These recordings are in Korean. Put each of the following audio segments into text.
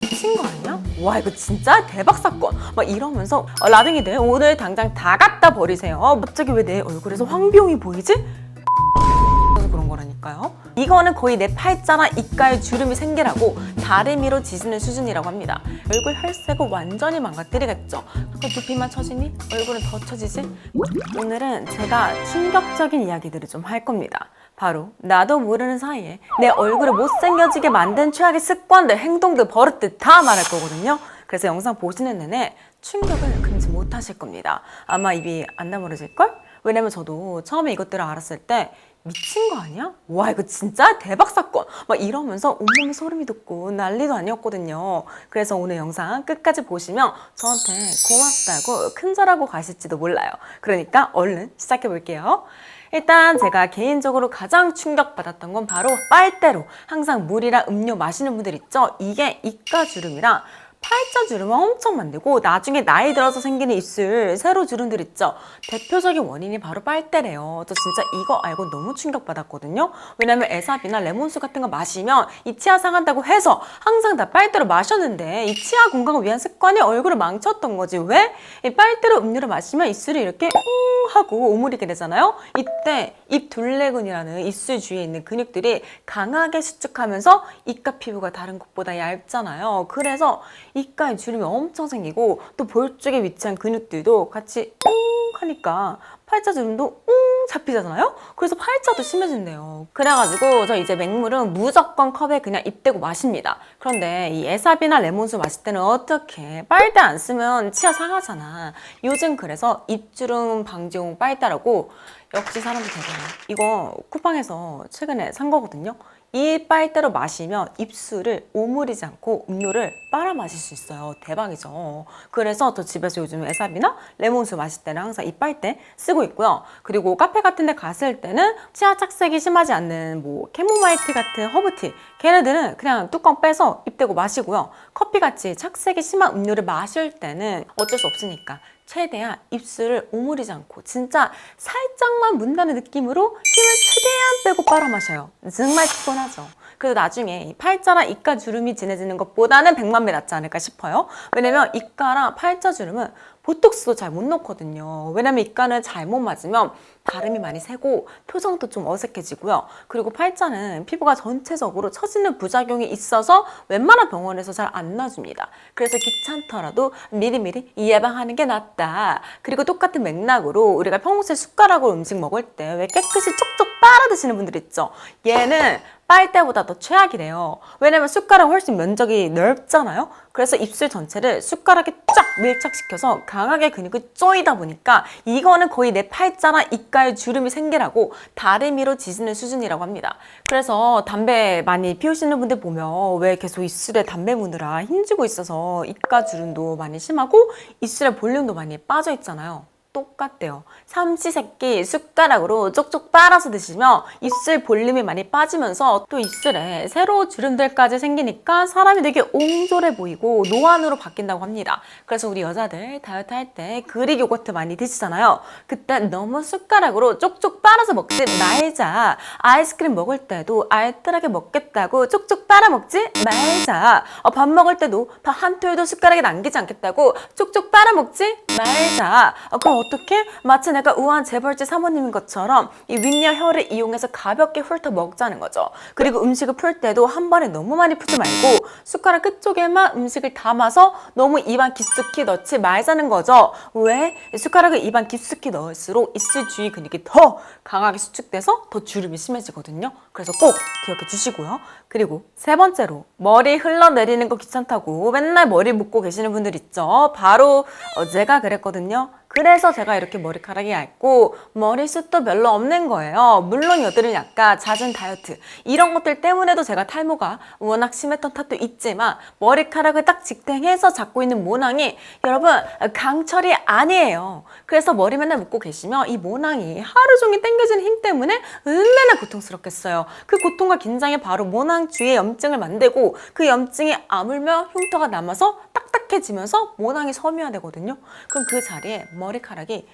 미친 거 아니야? 와 이거 진짜 대박 사건 막 이러면서 라댕이들 오늘 당장 다 갖다 버리세요. 갑자기 왜 내 얼굴에서 황비용이 보이지? 그래서 그런 거라니까요. 이거는 거의 내 팔자나 입가에 주름이 생기라고 다리미로 지지는 수준이라고 합니다. 얼굴 혈색을 완전히 망가뜨리겠죠. 그 두피만 처지니 얼굴은 더 처지지? 오늘은 제가 충격적인 이야기들을 좀 할 겁니다. 바로 나도 모르는 사이에 내 얼굴을 못생겨지게 만든 최악의 습관들, 행동들, 버릇들 다 말할 거거든요. 그래서 영상 보시는 내내 충격을 금치 못하실 겁니다. 아마 입이 안 다물어질걸? 왜냐면 저도 처음에 이것들을 알았을 때 미친 거 아니야? 와 이거 진짜 대박 사건! 막 이러면서 온몸에 소름이 돋고 난리도 아니었거든요. 그래서 오늘 영상 끝까지 보시면 저한테 고맙다고 큰절하고 가실지도 몰라요. 그러니까 얼른 시작해 볼게요. 일단 제가 개인적으로 가장 충격받았던 건 바로 빨대로 항상 물이랑 음료 마시는 분들 있죠? 이게 입가주름이랑 팔자 주름을 엄청 만들고 나중에 나이 들어서 생기는 입술 세로 주름들 있죠. 대표적인 원인이 바로 빨대래요. 저 진짜 이거 알고 너무 충격받았거든요. 왜냐면 에사비나 레몬수 같은 거 마시면 이 치아 상한다고 해서 항상 다 빨대로 마셨는데 이 치아 건강을 위한 습관이 얼굴을 망쳤던 거지. 왜? 이 빨대로 음료를 마시면 입술이 이렇게 하고 오므리게 되잖아요. 이때 입 둘레근이라는 입술 주위에 있는 근육들이 강하게 수축하면서 입가 피부가 다른 곳보다 얇잖아요. 그래서 입가에 주름이 엄청 생기고 또 볼 쪽에 위치한 근육들도 같이 하니까 팔자 주름도 잡히잖아요. 그래서 팔자도 심해진대요. 그래가지고 저 이제 맹물은 무조건 컵에 그냥 입 대고 마십니다. 그런데 이 에사비나 레몬수 마실 때는 어떻게 빨대 안 쓰면 치아 상하잖아. 요즘 그래서 입주름 방지용 빨대라고 역시 사람들 대단해. 이거 쿠팡에서 최근에 산 거거든요. 이 빨대로 마시면 입술을 오므리지 않고 음료를 빨아 마실 수 있어요. 대박이죠. 그래서 저 집에서 요즘 에사비나 레몬수 마실 때는 항상 이 빨대 쓰고 있고요. 그리고 카페 같은 데 갔을 때는 치아 착색이 심하지 않는 뭐 캐모마일티 같은 허브티 걔네들은 그냥 뚜껑 빼서 입 대고 마시고요. 커피같이 착색이 심한 음료를 마실 때는 어쩔 수 없으니까 최대한 입술을 오므리지 않고 진짜 살짝만 문다는 느낌으로 힘을 최대한 빼고 빨아 마셔요. 정말 피곤하죠. 그래서 나중에 이 팔자랑 입가 주름이 진해지는 것보다는 100만 배 낫지 않을까 싶어요. 왜냐면 입가랑 팔자 주름은 보톡스도 잘 못 넣거든요. 왜냐면 입가는 잘못 맞으면 발음이 많이 새고 표정도 좀 어색해지고요. 그리고 팔자는 피부가 전체적으로 처지는 부작용이 있어서 웬만한 병원에서 잘 안 놔줍니다. 그래서 귀찮더라도 미리미리 예방하는 게 낫다. 그리고 똑같은 맥락으로 우리가 평소에 숟가락으로 음식 먹을 때 왜 깨끗이 쪽쪽 빨아 드시는 분들 있죠. 얘는 빨대보다 더 최악이래요. 왜냐면 숟가락은 훨씬 면적이 넓잖아요. 그래서 입술 전체를 숟가락에 쫙 밀착시켜서 강하게 근육을 쪼이다 보니까 이거는 거의 내 팔자나 입가에 주름이 생기라고 다리미로 지지는 수준이라고 합니다. 그래서 담배 많이 피우시는 분들 보면 왜 계속 입술에 담배 무느라 힘주고 있어서 입가 주름도 많이 심하고 입술에 볼륨도 많이 빠져 있잖아요. 똑같대요. 삼시세끼 숟가락으로 쪽쪽 빨아서 드시면 입술 볼륨이 많이 빠지면서 또 입술에 새로 주름들까지 생기니까 사람이 되게 옹졸해 보이고 노안으로 바뀐다고 합니다. 그래서 우리 여자들 다이어트 할 때 그릭 요거트 많이 드시잖아요. 그때 너무 숟가락으로 쪽쪽 빨아서 먹지 말자. 아이스크림 먹을 때도 알뜰하게 먹겠다고 쪽쪽 빨아 먹지 말자. 밥 먹을 때도 밥 한 톨도 숟가락에 남기지 않겠다고 쪽쪽 빨아 먹지 말자. 그럼 어떻게? 마치 내가 우아한 재벌집 사모님인 것처럼 이 윗니와 혀를 이용해서 가볍게 훑어 먹자는 거죠. 그리고 음식을 풀 때도 한 번에 너무 많이 풀지 말고 숟가락 끝쪽에만 음식을 담아서 너무 입안 깊숙이 넣지 말자는 거죠. 왜? 숟가락을 입안 깊숙이 넣을수록 입술 주위 근육이 더 강하게 수축돼서 더 주름이 심해지거든요. 그래서 꼭 기억해 주시고요. 그리고 세 번째로 머리 흘러내리는 거 귀찮다고 맨날 머리 묶고 계시는 분들 있죠. 바로 제가 그랬거든요. 그래서 제가 이렇게 머리카락이 얇고 머리숱도 별로 없는 거예요. 물론 여드름 약간 잦은 다이어트 이런 것들 때문에도 제가 탈모가 워낙 심했던 탓도 있지만 머리카락을 딱 직탱해서 잡고 있는 모낭이 여러분 강철이 아니에요. 그래서 머리 맨날 묶고 계시면 이 모낭이 하루 종일 당겨지는 힘 때문에 얼마나 고통스럽겠어요. 그 고통과 긴장이 바로 모낭 주위에 염증을 만들고 그 염증이 아물며 흉터가 남아서 딱딱해지면서 모낭이 섬유화되거든요. 그럼 그 자리에 머리카락이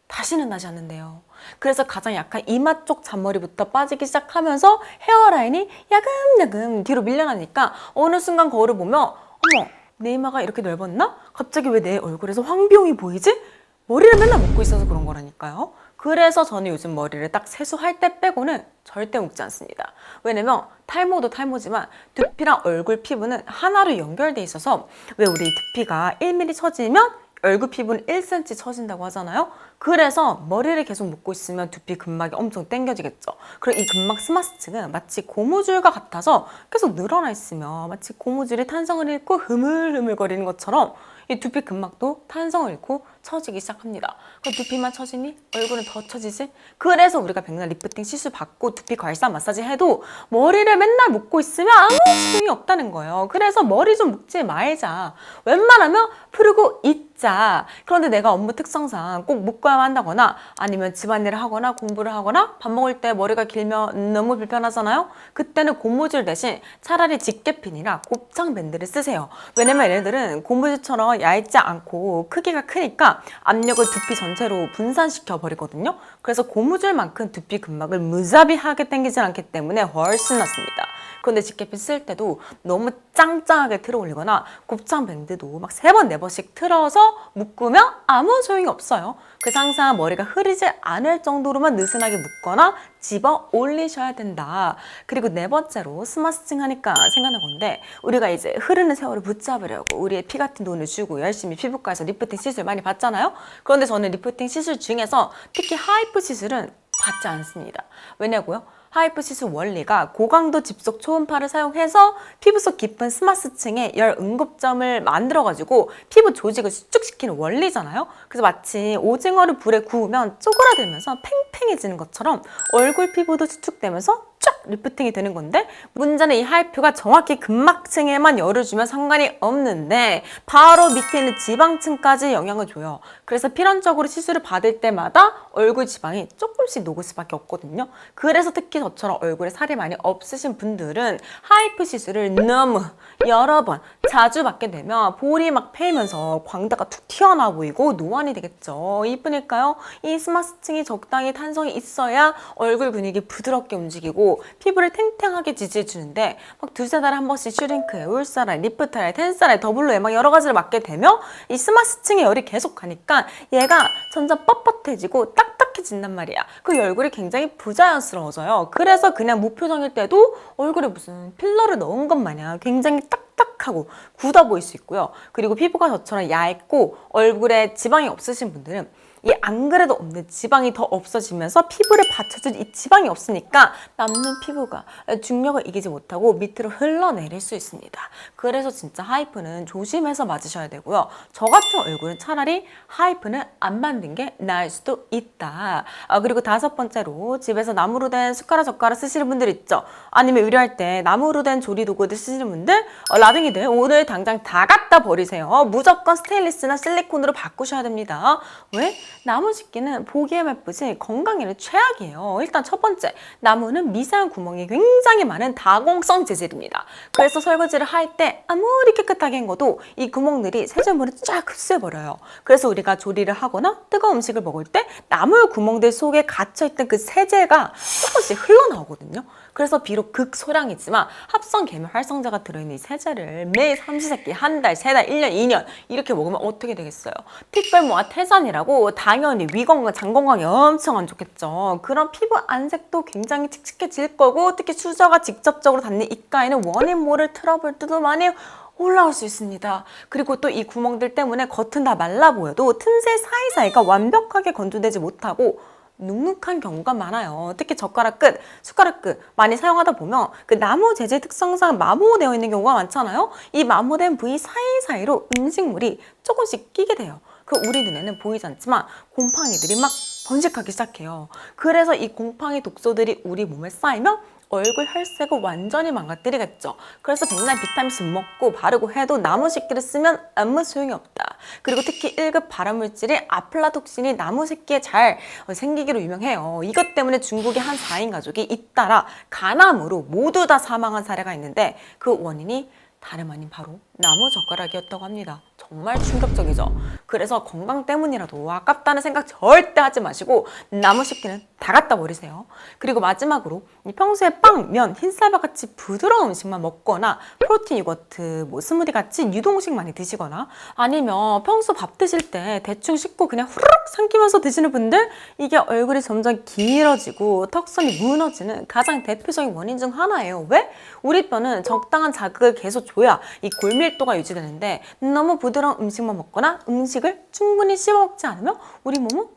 다시는 나지 않는데요. 그래서 가장 약한 이마 쪽 잔머리부터 빠지기 시작하면서 헤어라인이 야금야금 뒤로 밀려나니까 어느 순간 거울을 보면 어머, 내 이마가 이렇게 넓었나? 갑자기 왜 내 얼굴에서 황비용이 보이지? 머리를 맨날 묶고 있어서 그런 거라니까요. 그래서 저는 요즘 머리를 딱 세수할 때 빼고는 절대 묶지 않습니다. 왜냐면 탈모도 탈모지만 두피랑 얼굴 피부는 하나로 연결돼 있어서 왜 우리 두피가 1mm 처지면 얼굴 피부는 1cm 처진다고 하잖아요. 그래서 머리를 계속 묶고 있으면 두피 근막이 엄청 당겨지겠죠. 그리고 이 근막 스마스층은 마치 고무줄과 같아서 계속 늘어나 있으면 마치 고무줄이 탄성을 잃고 흐물흐물거리는 것처럼 이 두피 근막도 탄성을 잃고 처지기 시작합니다. 그럼 두피만 처지니 얼굴은 더 처지지? 그래서 우리가 백날 리프팅 시술 받고 두피 괄사 마사지 해도 머리를 맨날 묶고 있으면 아무 소용이 없다는 거예요. 그래서 머리 좀 묶지 말자. 웬만하면 풀고 있자. 그런데 내가 업무 특성상 꼭 묶어야만 한다거나 아니면 집안일을 하거나 공부를 하거나 밥 먹을 때 머리가 길면 너무 불편하잖아요. 그때는 고무줄 대신 차라리 집게핀이나 곱창 밴드를 쓰세요. 왜냐면 얘네들은 고무줄처럼 얇지 않고 크기가 크니까 압력을 두피 전체로 분산시켜 버리거든요. 그래서 고무줄만큼 두피 근막을 무자비하게 당기지 않기 때문에 훨씬 낫습니다. 그런데 집게핀 쓸 때도 너무 짱짱하게 틀어 올리거나 곱창 밴드도 막 3번, 4번씩 틀어서 묶으면 아무 소용이 없어요. 그래서 항상 머리가 흐리지 않을 정도로만 느슨하게 묶거나 집어 올리셔야 된다. 그리고 4번째로 스마스층 하니까 생각난 건데 우리가 이제 흐르는 세월을 붙잡으려고 우리의 피 같은 돈을 주고 열심히 피부과에서 리프팅 시술 많이 받잖아요. 그런데 저는 리프팅 시술 중에서 특히 하이프 시술은 받지 않습니다. 왜냐고요? 하이프 시술 원리가 고강도 집속 초음파를 사용해서 피부 속 깊은 스마스층에 열 응급점을 만들어가지고 피부 조직을 수축시키는 원리잖아요. 그래서 마치 오징어를 불에 구우면 쪼그라들면서 팽팽해지는 것처럼 얼굴 피부도 수축되면서 쫙 리프팅이 되는 건데 문제는 이 하이프가 정확히 근막층에만 열을 주면 상관이 없는데 바로 밑에 있는 지방층까지 영향을 줘요. 그래서 필연적으로 시술을 받을 때마다 얼굴 지방이 조금씩 녹을 수밖에 없거든요. 그래서 특히 저처럼 얼굴에 살이 많이 없으신 분들은 하이프 시술을 너무 여러 번 자주 받게 되면 볼이 막 패이면서 광대가 툭 튀어나와 보이고 노안이 되겠죠. 이쁘니까요. 이 스마스층이 적당히 탄성이 있어야 얼굴 근육이 부드럽게 움직이고 피부를 탱탱하게 지지해주는데 막 2-3달에 한 번씩 슈링크에 울사라인, 리프타라인, 텐사라인, 더블로에 막 여러 가지를 맞게 되면 이 스마스층의 열이 계속 가니까 얘가 점점 뻣뻣해지고 딱딱해진단 말이야. 그 얼굴이 굉장히 부자연스러워져요. 그래서 그냥 무표정일 때도 얼굴에 무슨 필러를 넣은 것 마냥 굉장히 딱딱하고 굳어 보일 수 있고요. 그리고 피부가 저처럼 얇고 얼굴에 지방이 없으신 분들은 이 안 그래도 없는 지방이 더 없어지면서 피부를 받쳐줄 이 지방이 없으니까 남는 피부가 중력을 이기지 못하고 밑으로 흘러내릴 수 있습니다. 그래서 진짜 하이프는 조심해서 맞으셔야 되고요. 저 같은 얼굴은 차라리 하이프는 안 만든 게 나을 수도 있다. 그리고 5번째로 집에서 나무로 된 숟가락 젓가락 쓰시는 분들 있죠. 아니면 요리할 때 나무로 된 조리도구들 쓰시는 분들 라둥이들 오늘 당장 다 갖다 버리세요. 무조건 스테인리스나 실리콘으로 바꾸셔야 됩니다. 왜? 나무 집기는 보기에만 예쁘지 건강에는 최악이에요. 일단 첫 번째, 나무는 미세한 구멍이 굉장히 많은 다공성 재질입니다. 그래서 설거지를 할 때 아무리 깨끗하게 헹궈도 이 구멍들이 세제물을 쫙 흡수해버려요. 그래서 우리가 조리를 하거나 뜨거운 음식을 먹을 때 나무 구멍들 속에 갇혀있던 그 세제가 조금씩 흘러나오거든요. 그래서 비록 극소량이지만 합성 계면 활성제가 들어있는 이 세제를 매일 삼시세끼 한 달, 3달, 1년, 2년 이렇게 먹으면 어떻게 되겠어요? 틱별모아 태산이라고 당연히 위 건강, 장 건강에 엄청 안 좋겠죠. 그런 피부 안색도 굉장히 칙칙해질 거고 특히 수저가 직접적으로 닿는 입가에는 원인 모를 트러블도 많이 올라올 수 있습니다. 그리고 또 이 구멍들 때문에 겉은 다 말라 보여도 틈새 사이사이가 완벽하게 건조되지 못하고 눅눅한 경우가 많아요. 특히 젓가락 끝, 숟가락 끝 많이 사용하다 보면 그 나무 재질 특성상 마모되어 있는 경우가 많잖아요. 이 마모된 부위 사이사이로 음식물이 조금씩 끼게 돼요. 그 우리 눈에는 보이지 않지만 곰팡이들이 막 번식하기 시작해요. 그래서 이 곰팡이 독소들이 우리 몸에 쌓이면 얼굴 혈색을 완전히 망가뜨리겠죠. 그래서 백날 비타민C 먹고 바르고 해도 나무 식기를 쓰면 아무 소용이 없다. 그리고 특히 1급 발암물질인 아플라톡신이 나무 새끼에 잘 생기기로 유명해요. 이것 때문에 중국의 한 4인 가족이 잇따라 간암으로 모두 다 사망한 사례가 있는데 그 원인이 다름 아닌 바로 나무 젓가락이었다고 합니다. 정말 충격적이죠. 그래서 건강 때문이라도 아깝다는 생각 절대 하지 마시고 남은 식기는 다 갖다 버리세요. 그리고 마지막으로 평소에 빵, 면, 흰쌀밥 같이 부드러운 음식만 먹거나 프로틴 요거트, 뭐 스무디 같이 유동식 많이 드시거나 아니면 평소 밥 드실 때 대충 씻고 그냥 후루룩 삼키면서 드시는 분들, 이게 얼굴이 점점 길어지고 턱선이 무너지는 가장 대표적인 원인 중 하나예요. 왜? 우리 뼈는 적당한 자극을 계속 줘야 이 골밀도가 유지되는데 너무 부드러운 음식만 먹거나 음식을 충분히 씹어 먹지 않으면 우리 몸은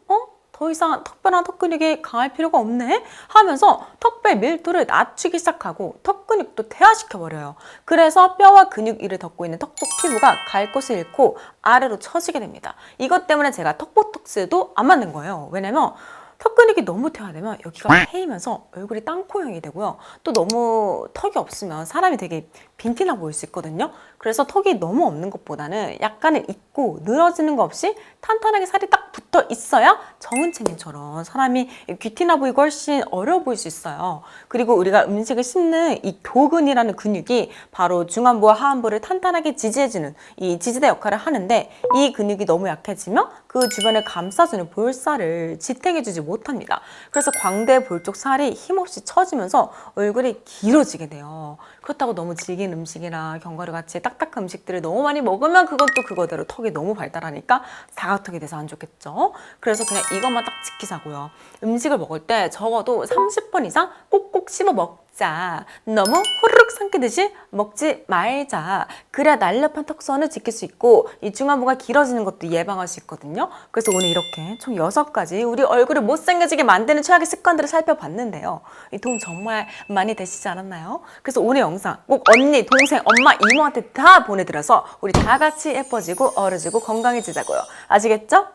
더 이상 턱뼈랑 턱 근육이 강할 필요가 없네 하면서 턱뼈의 밀도를 낮추기 시작하고 턱 근육도 퇴화시켜버려요. 그래서 뼈와 근육 위를 덮고 있는 턱 쪽 피부가 갈 곳을 잃고 아래로 처지게 됩니다. 이것 때문에 제가 턱보톡스도 안 맞는 거예요. 왜냐면 턱 근육이 너무 퇴화되면 여기가 패이면서 얼굴이 땅코형이 되고요. 또 너무 턱이 없으면 사람이 되게 빈티나 보일 수 있거든요. 그래서 턱이 너무 없는 것보다는 약간은 있고 늘어지는 거 없이 탄탄하게 살이 딱 붙어 있어야 정은채님처럼 사람이 귀티나 보이고 훨씬 어려워 보일 수 있어요. 그리고 우리가 음식을 씹는 이 교근이라는 근육이 바로 중안부와 하안부를 탄탄하게 지지해주는 이 지지대 역할을 하는데, 이 근육이 너무 약해지면 그 주변을 감싸주는 볼살을 지탱해주지 못합니다. 그래서 광대 볼 쪽 살이 힘없이 처지면서 얼굴이 길어지게 돼요. 그렇다고 너무 질긴 음식이나 견과류 같이 딱딱한 음식들을 너무 많이 먹으면 그건 또 그거대로 턱이 너무 발달하니까 사각턱이 돼서 안 좋겠죠. 그래서 그냥 이것만 딱 지키자고요. 음식을 먹을 때 적어도 30번 이상 꼭꼭 씹어 먹자. 너무 후루룩 삼키듯이 먹지 말자. 그래야 날렵한 턱선을 지킬 수 있고 이 중안부가 길어지는 것도 예방할 수 있거든요. 그래서 오늘 이렇게 총 6가지 우리 얼굴을 못생겨지게 만드는 최악의 습관들을 살펴봤는데요. 이 도움 정말 많이 되시지 않았나요? 그래서 오늘 영상 꼭 언니, 동생, 엄마, 이모한테 다 보내드려서 우리 다 같이 예뻐지고 어려지고 건강해지자고요. 아시겠죠?